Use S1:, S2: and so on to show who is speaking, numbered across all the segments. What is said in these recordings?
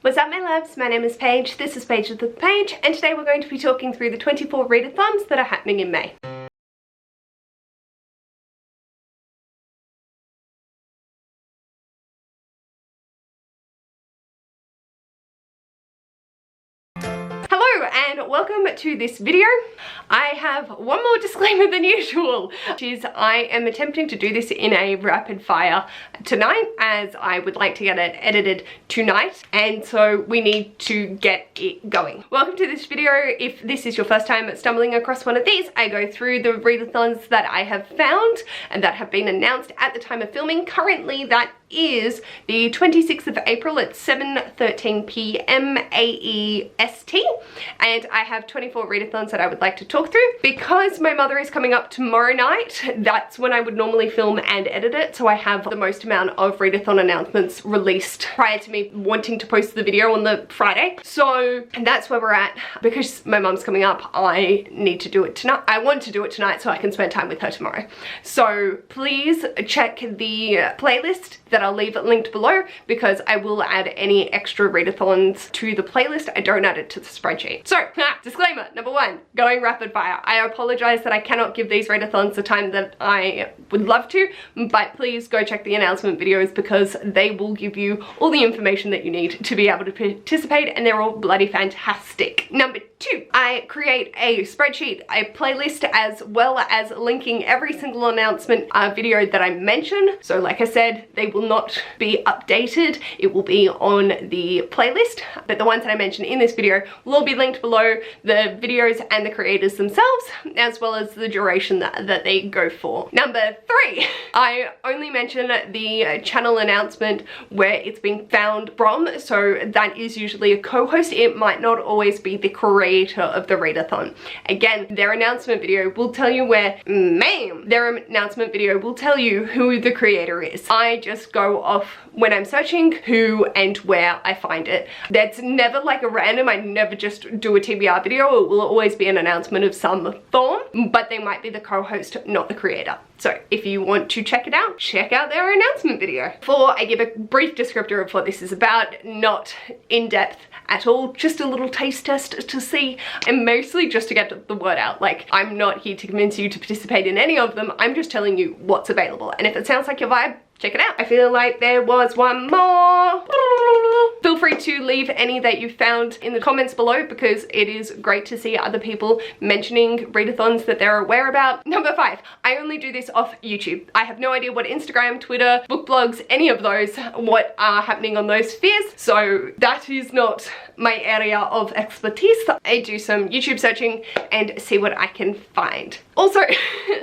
S1: What's up my loves, my name is Paige, this is Paige with the Page, and today we're going to be talking through the 24 readathons that are happening in May. Hello and welcome to this video. I have one more disclaimer than usual, which is I am attempting to do this in a rapid fire tonight as I would like to get it edited tonight, and so we need to get it going. Welcome to this video. If this is your first time stumbling across one of these, I go through the readathons that I have found and that have been announced at the time of filming. Currently that is the 26th of April at 7:13 p.m. AEST, and I have 24 readathons that I would like to talk through. Because my mother is coming up tomorrow night, that's when I would normally film and edit it, so I have the most amount of readathon announcements released prior to me wanting to post the video on the Friday. So that's where we're at. Because my mum's coming up, I need to do it tonight. I want to do it tonight so I can spend time with her tomorrow. So please check the playlist that I'll leave it linked below, because I will add any extra readathons to the playlist. I don't add it to the spreadsheet. So, disclaimer number one, going rapid fire. I apologize that I cannot give these readathons the time that I would love to, but please go check the announcement videos because they will give you all the information that you need to be able to participate, and they're all bloody fantastic. Number two, I create a spreadsheet, a playlist, as well as linking every single announcement video that I mention. So like I said, they will not be updated. It will be on the playlist, but the ones that I mentioned in this video will all be linked below, the videos and the creators themselves, as well as the duration that they go for. Number three, I only mention the channel announcement where it's being found from, so that is usually a co-host. It might not always be the creator of the readathon. Again, their announcement video will tell you where, their announcement video will tell you who the creator is. I just go off when I'm searching who and where I find it. That's never like a random, I never just do a TBR video. It will always be an announcement of some form, but they might be the co-host, not the creator. So if you want to check it out, check out their announcement video. Before I give a brief descriptor of what this is about, not in depth at all, just a little taste test to see, and mostly just to get the word out. Like, I'm not here to convince you to participate in any of them, I'm just telling you what's available. And if it sounds like your vibe, check it out. I feel like there was one more. Feel free to leave any that you found in the comments below, because it is great to see other people mentioning readathons that they're aware about. Number five, I only do this off YouTube. I have no idea what Instagram, Twitter, book blogs, any of those, what are happening on those spheres. So that is not my area of expertise. I do some YouTube searching and see what I can find. Also,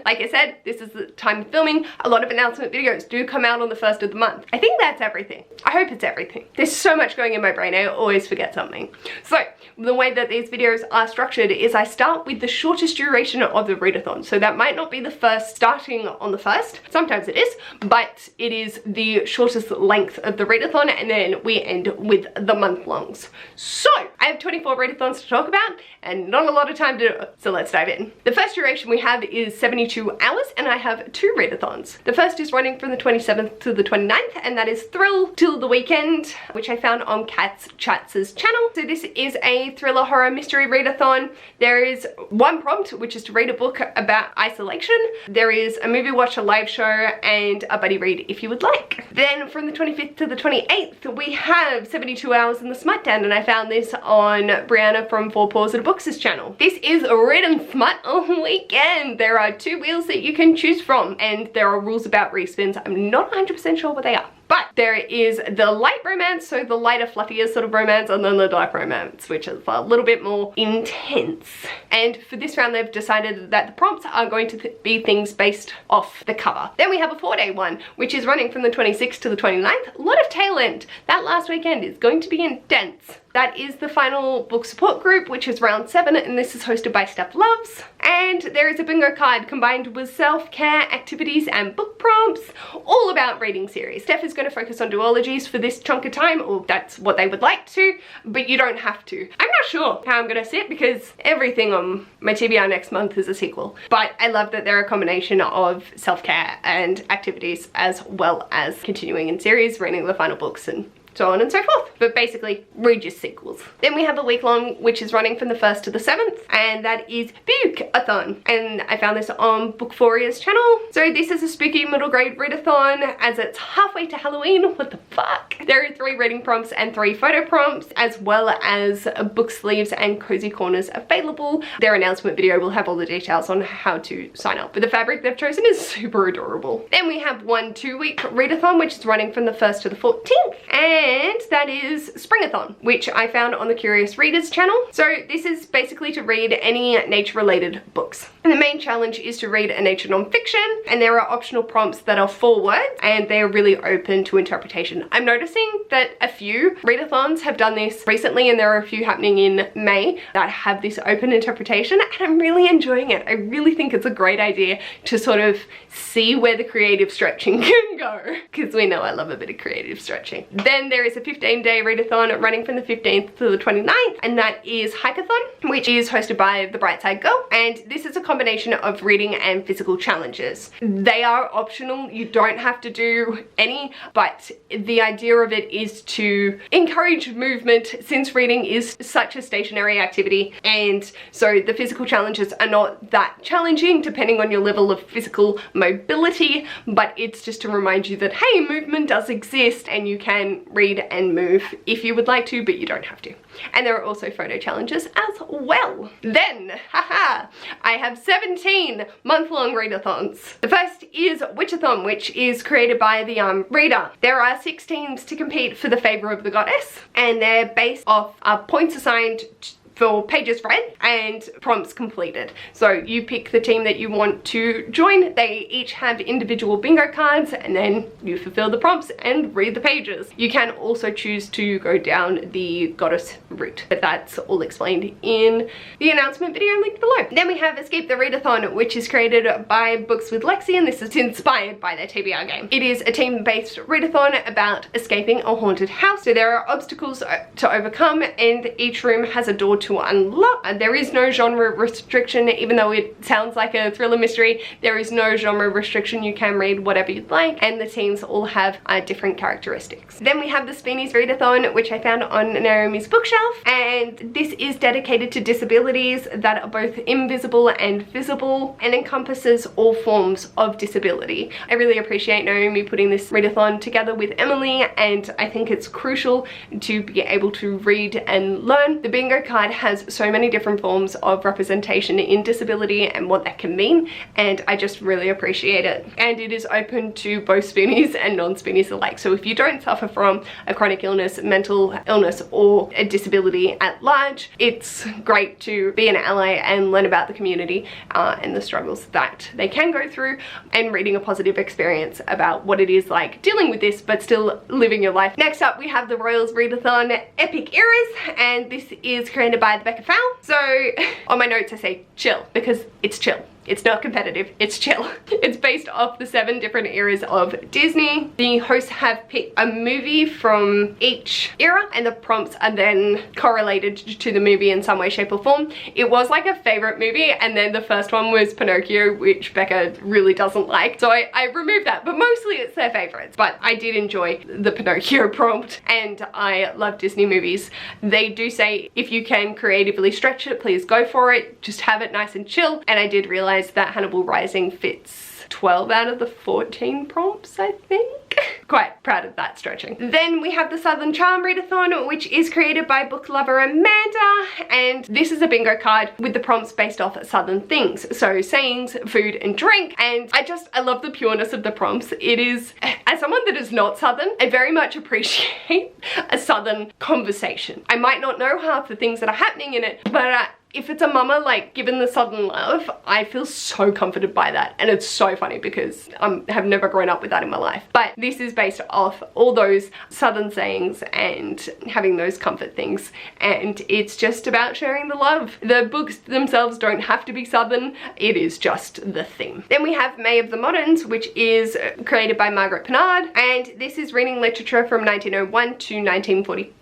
S1: like I said, this is the time of filming. A lot of announcement videos do come out on the 1st of the month. I think that's everything. I hope it's everything. There's so much going in my brain, I always forget something. So the way that these videos are structured is I start with the shortest duration of the readathon. So that might not be the first starting on the 1st, sometimes it is, but it is the shortest length of the readathon, and then we end with the month longs. So I have 24 readathons to talk about and not a lot of time to do it, so let's dive in. The first duration we have is 72 hours, and I have two readathons. The first is running from the 27th to the 29th, and that is Thrill Till the Weekend, which I found on Kat's Chats' channel. So this is a thriller horror mystery readathon. There is one prompt, which is to read a book about isolation. There is a movie watch, a live show, and a buddy read if you would like. Then from the 25th to the 28th, we have 72 hours in the Smut Den, and I found this on Brianna from Four Paws at a Book's channel. This is Read and Smut on Weekend. There are two wheels that you can choose from, and there are rules about respins. I'm not 100% sure what they are. But there is the light romance, so the lighter, fluffier sort of romance, and then the dark romance, which is a little bit more intense. And for this round, they've decided that the prompts are going to be things based off the cover. Then we have a 4-day one, which is running from the 26th to the 29th. A lot of tail end. That last weekend is going to be intense. That is the final book support group, which is round 7, and this is hosted by Steph Loves. And there is a bingo card combined with self-care activities and book prompts, all about reading series. Steph is going to focus on duologies for this chunk of time, or that's what they would like to, but you don't have to. I'm not sure how I'm going to sit because everything on my TBR next month is a sequel. But I love that they're a combination of self-care and activities, as well as continuing in series, reading the final books and so on and so forth. But basically, read your sequels. Then we have a week long, which is running from the 1st to the 7th, and that is Book-a-thon. And I found this on Bookphoria's channel. So this is a spooky middle grade readathon, as it's halfway to Halloween. What the fuck? There are 3 reading prompts and 3 photo prompts, as well as book sleeves and cozy corners available. Their announcement video will have all the details on how to sign up. But the fabric they've chosen is super adorable. Then we have one 2-week readathon, which is running from the 1st to the 14th, and that is Springathon, which I found on the Curious Readers channel. So this is basically to read any nature-related books. And the main challenge is to read a nature non-fiction, and there are optional prompts that are 4 words, and they are really open to interpretation. I'm noticing that a few readathons have done this recently, and there are a few happening in May that have this open interpretation, and I'm really enjoying it. I really think it's a great idea to sort of see where the creative stretching can go, because we know I love a bit of creative stretching. Then there is a 15-day readathon running from the 15th to the 29th, and that is Hikeathon, which is hosted by the Brightside Girl, and this is a combination of reading and physical challenges. They are optional, you don't have to do any, but the idea of it is to encourage movement, since reading is such a stationary activity, and so the physical challenges are not that challenging depending on your level of physical mobility, but it's just to remind you that, hey, movement does exist and you can read and move if you would like to, but you don't have to. And there are also photo challenges as well. Then, haha, I have 17 month-long readathons. The first is Witchathon, which is created by the Reader. There are 6 teams to compete for the favor of the goddess, and they're based off points assigned for pages read and prompts completed. So you pick the team that you want to join. They each have individual bingo cards, and then you fulfill the prompts and read the pages. You can also choose to go down the goddess route, but that's all explained in the announcement video linked below. Then we have Escape the Readathon, which is created by Books with Lexi, and this is inspired by their TBR game. It is a team-based readathon about escaping a haunted house. So there are obstacles to overcome, and each room has a door to unlock. There is no genre restriction, even though it sounds like a thriller mystery. There is no genre restriction. You can read whatever you'd like, and the teams all have different characteristics. Then we have the Speenie's Readathon, which I found on Naomi's bookshelf, and this is dedicated to disabilities that are both invisible and visible, and encompasses all forms of disability. I really appreciate Naomi putting this readathon together with Emily, and I think it's crucial to be able to read and learn. The bingo card has so many different forms of representation in disability and what that can mean, and I just really appreciate it. And it is open to both Spoonies and non-Spoonies alike. So if you don't suffer from a chronic illness, mental illness, or a disability at large, it's great to be an ally and learn about the community and the struggles that they can go through, and reading a positive experience about what it is like dealing with this but still living your life. Next up, we have the Royals Readathon Epic Eras, and this is created by the Becca Fowl. So on my notes I say chill, because it's chill. It's not competitive, it's chill. It's based off the 7 different eras of Disney. The hosts have picked a movie from each era, and the prompts are then correlated to the movie in some way, shape or form. It was like a favorite movie, and then the first one was Pinocchio, which Becca really doesn't like. So I removed that, but mostly it's their favorites. But I did enjoy the Pinocchio prompt, and I love Disney movies. They do say if you can creatively stretch it, please go for it. Just have it nice and chill. And I did realize that Hannibal Rising fits 12 out of the 14 prompts, I think. Quite proud of that stretching. Then we have the Southern Charm Readathon, which is created by book lover Amanda, and this is a bingo card with the prompts based off Southern things, so sayings, food and drink. And I love the pureness of the prompts. It is, as someone that is not Southern, I very much appreciate a Southern conversation. I might not know half the things that are happening in it, but if it's a mama like given the Southern love, I feel so comforted by that. And it's so funny because I have never grown up with that in my life. But this is based off all those Southern sayings and having those comfort things. And it's just about sharing the love. The books themselves don't have to be Southern. It is just the theme. Then we have May of the Moderns, which is created by Margaret Pinard. And this is reading literature from 1901 to 1945.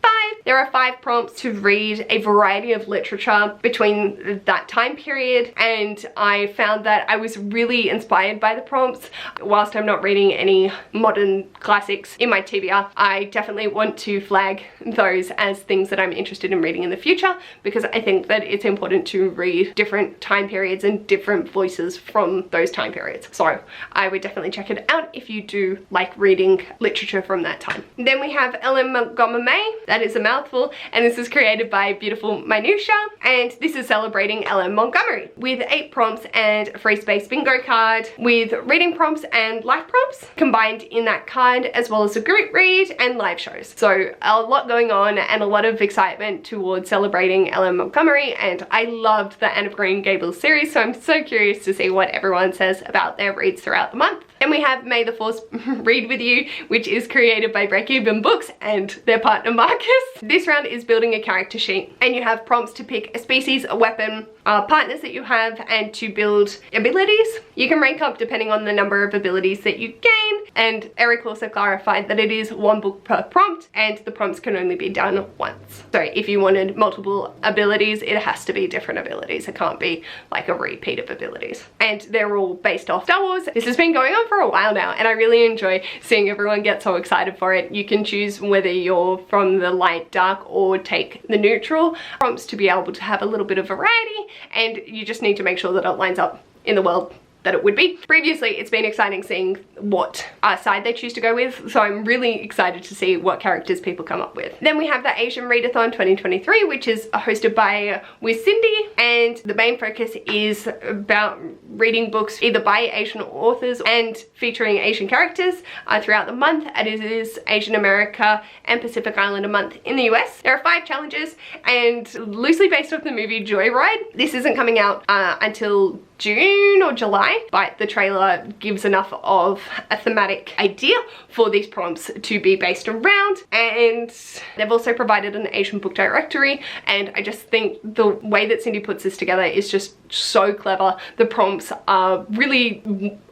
S1: There are 5 prompts to read a variety of literature between that time period, and I found that I was really inspired by the prompts. Whilst I'm not reading any modern classics in my TBR, I definitely want to flag those as things that I'm interested in reading in the future, because I think that it's important to read different time periods and different voices from those time periods. So I would definitely check it out if you do like reading literature from that time. Then we have Ellen Montgomery. That is a mouthful, and this is created by Beautiful Minutia, and this is celebrating Ellen Montgomery with 8 prompts and a free space bingo card with reading prompts and life prompts combined in that card, as well as a group read and live shows. So a lot going on and a lot of excitement towards celebrating Ellen Montgomery, and I loved the Anne of Green Gables series, so I'm so curious to see what everyone says about their reads throughout the month. And we have May the Force Read With You, which is created by Break-Even Books and their partner Marcus. This round is building a character sheet, and you have prompts to pick a species, a weapon, partners that you have, and to build abilities. You can rank up depending on the number of abilities that you gain, and Eric also clarified that it is 1 book per prompt, and the prompts can only be done once. So if you wanted multiple abilities, it has to be different abilities. It can't be like a repeat of abilities. And they're all based off Star Wars. This has been going on for a while now, and I really enjoy seeing everyone get so excited for it. You can choose whether you're from the light, dark, or take the neutral prompts to be able to have a little bit of variety, and you just need to make sure that it lines up in the world that it would be. Previously, it's been exciting seeing what side they choose to go with, so I'm really excited to see what characters people come up with. Then we have the Asian Readathon 2023, which is hosted by Cindy, and the main focus is about reading books either by Asian authors and featuring Asian characters throughout the month, and it is Asian America and Pacific Islander month in the US. There are 5 challenges, and loosely based off the movie Joyride. This isn't coming out until June or July, but the trailer gives enough of a thematic idea for these prompts to be based around, and they've also provided an Asian book directory, and I just think the way that Cindy puts this together is just so clever. The prompts are really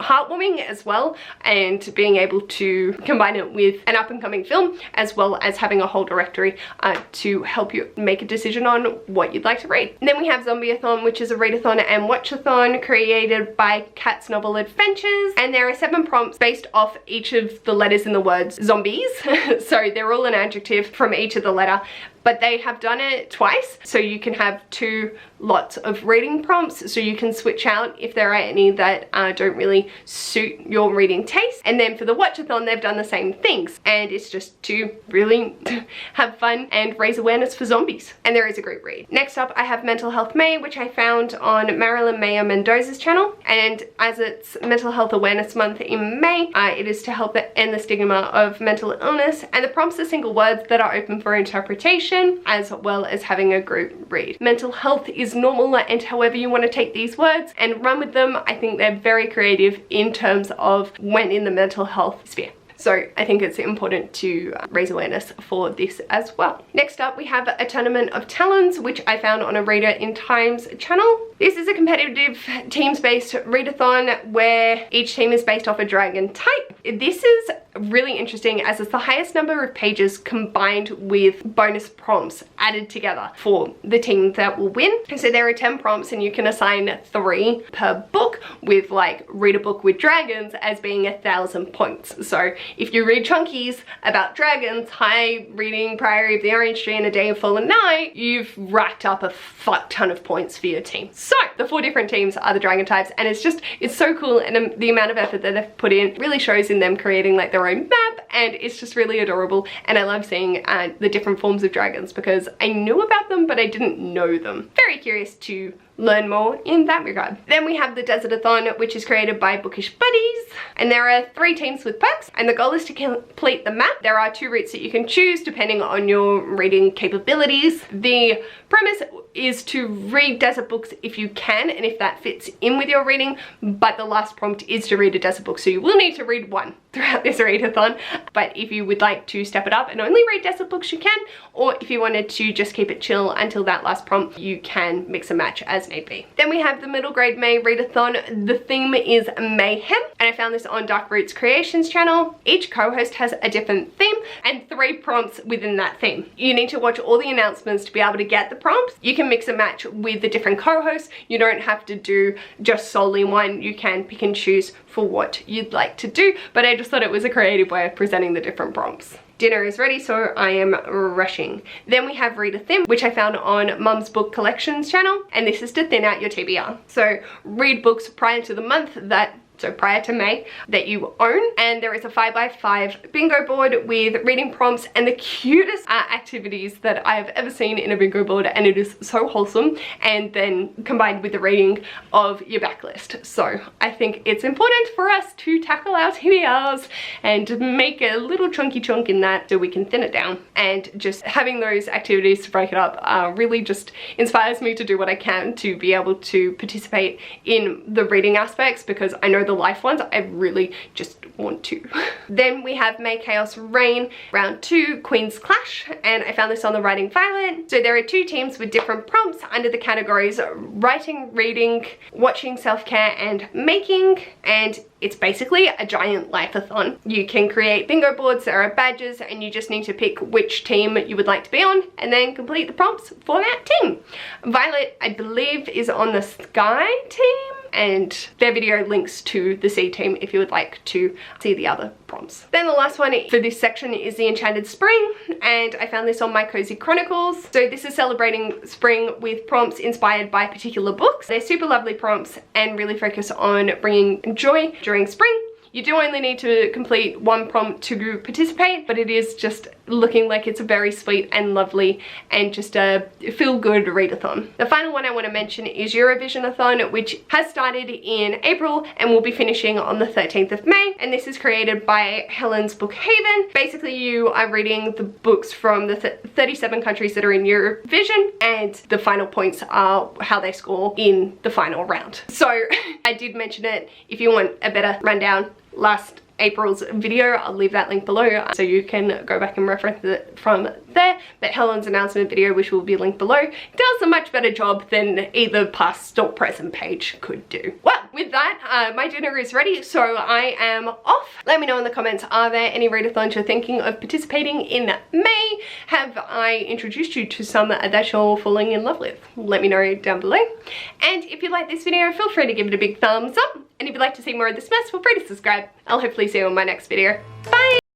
S1: heartwarming as well, and being able to combine it with an up-and-coming film as well as having a whole directory to help you make a decision on what you'd like to read. And then we have Zombieathon, which is a readathon and watchathon created by Kat's Novel Adventures, and there are 7 prompts based off each of the letters in the words zombies. So they're all an adjective from each of the letter, but they have done it twice, so you can have 2 lots of reading prompts, so you can switch out if there are any that don't really suit your reading taste. And then for the watchathon, they've done the same things, and it's just to really have fun and raise awareness for zombies. And there is a group read. Next up, I have Mental Health May, which I found on Marilyn Mayer Mendoza's channel, and as it's Mental Health Awareness Month in May, it is to help end the stigma of mental illness, and the prompts are single words that are open for interpretation, as well as having a group read. Mental health is normal, and however you want to take these words and run with them, I think they're very creative in terms of when in the mental health sphere. So I think it's important to raise awareness for this as well. Next up, we have a Tournament of Talons, which I found on a Reader in Times channel. This is a competitive teams-based readathon where each team is based off a dragon type. This is really interesting as it's the highest number of pages combined with bonus prompts added together for the team that will win. So there are 10 prompts, and you can assign 3 per book, with like read a book with dragons as being 1,000 points. So if you read chunkies about dragons, high reading Priory of the Orange Tree and A Day of Fallen Night, you've racked up a fuck ton of points for your team. So the 4 different teams are the dragon types, and it's so cool, and the amount of effort that they've put in really shows in them creating like their own map, and it's just really adorable. And I love seeing the different forms of dragons, because I knew about them but I didn't know them. Very curious to learn more in that regard. Then we have the Desertathon, which is created by Bookish Buddies, and there are 3 teams with perks, and the goal is to complete the map. There are 2 routes that you can choose depending on your reading capabilities. The premise is to read desert books if you can, and if that fits in with your reading, but the last prompt is to read a desert book, so you will need to read 1. throughout this readathon, but if you would like to step it up and only read desert books, you can, or if you wanted to just keep it chill until that last prompt, you can mix and match as need be. Then we have the middle grade May readathon. The theme is mayhem, and I found this on Dark Roots Creations channel. Each co-host has a different theme and 3 prompts within that theme. You need to watch all the announcements to be able to get the prompts. You can mix and match with the different co-hosts. You don't have to do just solely one. You can pick and choose for what you'd like to do, but I just thought it was a creative way of presenting the different prompts. Dinner is ready, so I am rushing. Then we have Read a Thim, which I found on Mum's Book Collections channel, and this is to thin out your TBR. So read books prior to the month so prior to May, that you own, and there is a 5x5 bingo board with reading prompts and the cutest activities that I've ever seen in a bingo board, and it is so wholesome, and then combined with the reading of your backlist. So I think it's important for us to tackle our TBRs and make a little chunky chunk in that so we can thin it down, and just having those activities to break it up really just inspires me to do what I can to be able to participate in the reading aspects, because I know the life ones I really just want to. Then we have May Chaos Reign round 2 Queen's Clash, and I found this on the Writing Violet. So there are 2 teams with different prompts under the categories writing, reading, watching, self-care, and making, and it's basically a giant life-a-thon. You can create bingo boards, there are badges, and you just need to pick which team you would like to be on and then complete the prompts for that team. Violet, I believe, is on the Sky team, and their video links to the C team if you would like to see the other prompts. Then the last one for this section is the Enchanted Spring, and I found this on My Cozy Chronicles. So this is celebrating spring with prompts inspired by particular books. They're super lovely prompts and really focus on bringing joy during spring. You do only need to complete 1 prompt to participate, but it is just looking like it's very sweet and lovely and just a feel-good readathon. The final one I want to mention is Eurovisionathon, which has started in April and will be finishing on the 13th of May, and this is created by Helen's Bookhaven. Basically, you are reading the books from the 37 countries that are in Eurovision, and the final points are how they score in the final round. So I did mention it. If you want a better rundown, last April's video, I'll leave that link below so you can go back and reference it from there. But Helen's announcement video, which will be linked below, does a much better job than either past or present page could do. Well, with that, my dinner is ready, so I am off. Let me know in the comments, are there any readathons you're thinking of participating in May? Have I introduced you to some that you're falling in love with? Let me know down below. And if you like this video, feel free to give it a big thumbs up. And if you'd like to see more of this mess, feel free to subscribe. I'll hopefully see you in my next video. Bye!